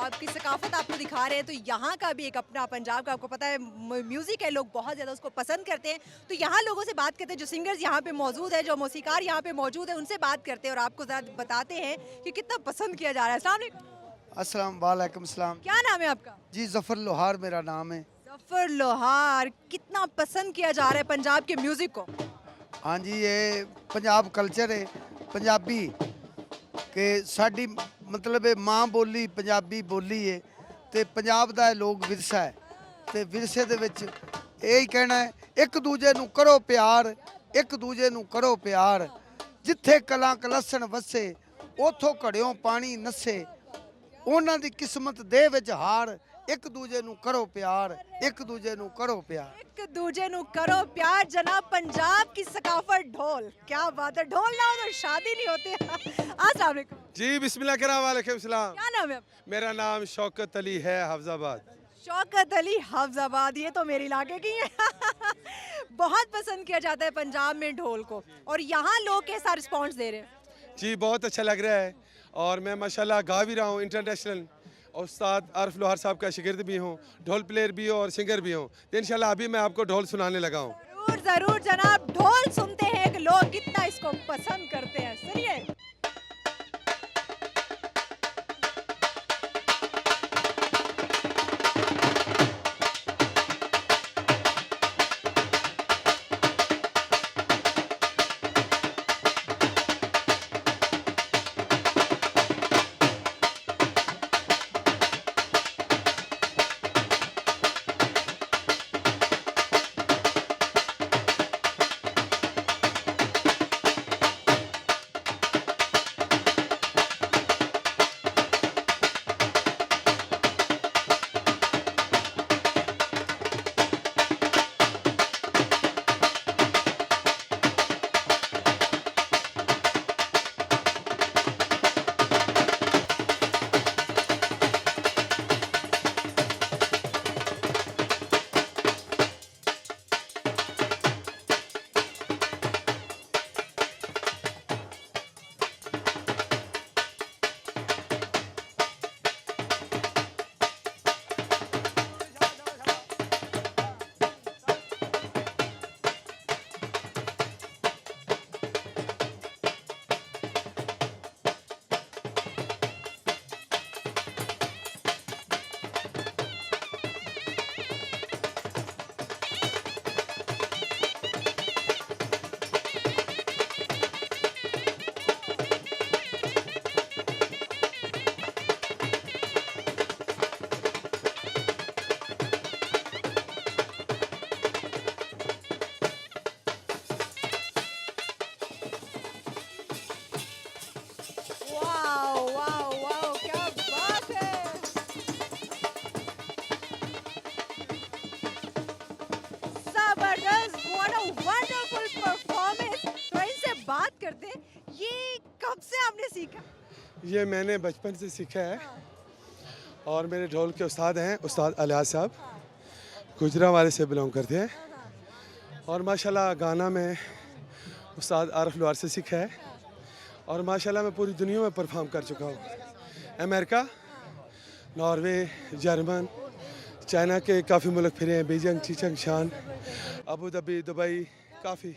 पंजाब की सकाफत आपको दिखा रहे हैं, तो यहाँ का भी एक अपना पंजाब का आपको पता है म्यूज़िक है, लोग बहुत ज़्यादा उसको पसंद करते हैं। तो यहाँ लोगों से बात करते हैं, जो सिंगर्स यहाँ पे मौजूद है, जो मौसीकार यहाँ पे मौजूद है, उनसे बात करते हैं और आपको ज़रा बताते हैं कि कितना पसंद किया जा रहा है। अस्सलाम वालेकुम। वालेकुम सलाम। क्या नाम है आपका? जी ज़फ़र लोहार मेरा नाम है। ज़फ़र लोहार। कितना पसंद किया जा रहा है पंजाब के म्यूज़िक को? हाँ जी, ये पंजाब कल्चर है पंजाबी के साडी मतलब माँ बोली पंजाबी बोली है ते पंजाब दा लोग विरसा है ते विरसे दे विच यही कहना है, एक दूजे नू करो प्यार, एक दूजे नू करो प्यार, जिथे कलां कलसन वसे उथों घड़ियों पानी नसे, उन्हां दी किस्मत दे विच हार, एक दूजे नू करो प्यार, एक दूजे नू करो प्यार। एक दूजे नू करो प्यार। जनाब पंजाब की सकाफत ढोल, क्या बात है, ढोल ना हो तो शादी नहीं होती। अस्सलाम वालेकुम। जी बिस्मिल्लाह कराम वालेकुम सलाम। क्या नाम है आपका? मेरा नाम शौकत अली है, हाफजाबाद। शौकत अली हाफजाबाद, ये तो मेरे इलाके की है। बहुत पसंद किया जाता है पंजाब में ढोल को, और यहाँ लोग कैसा रिस्पॉन्स दे रहे हैं? जी बहुत अच्छा लग रहा है, और मैं माशाल्लाह गा भी रहा हूँ इंटरनेशनल, और उस्ताद आरिफ लोहार साहब का शिगिर्द भी हूँ, ढोल प्लेयर भी हूँ और सिंगर भी हूँ। तो इंशाल्लाह अभी मैं आपको ढोल सुनाने लगा हूँ। जरूर जरूर जनाब, ढोल सुनते हैं कि लोग कितना इसको पसंद करते हैं। सुनिए। वाओ वाओ वाओ, क्या बात है। जबरदस्त, व्हाट अ वंडरफुल परफॉर्मेंस। तो इनसे बात करते हैं, ये कब से आपने सीखा? ये मैंने बचपन से सीखा है, और मेरे ढोल के उस्ताद हैं उस्ताद अलियास साहब, गुजरांवाले से बिलोंग करते हैं, और माशाल्लाह गाना में उस्ताद आरिफ लोहार से सीखा है, और माशाल्लाह मैं पूरी दुनिया में परफॉर्म कर चुका हूँ। अमेरिका, नॉर्वे, जर्मन, चाइना के काफ़ी मुल्क फिरे हैं, बीजिंग, चीचंग, शान, अबू धाबी, दुबई, काफ़ी।